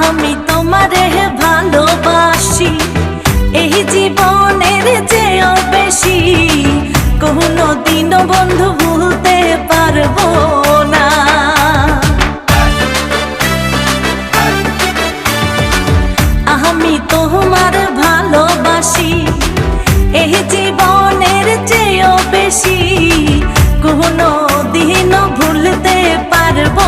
আমি তোমারে ভালোবাসি, এই জীবনের চেয়েও বেশি, কোনো দিনও বন্ধু ভুলতে পারবো না। আমি তোমার ভালোবাসি, এই জীবনের চেয়েও বেশি, কোনো দিনও ভুলতে পারবো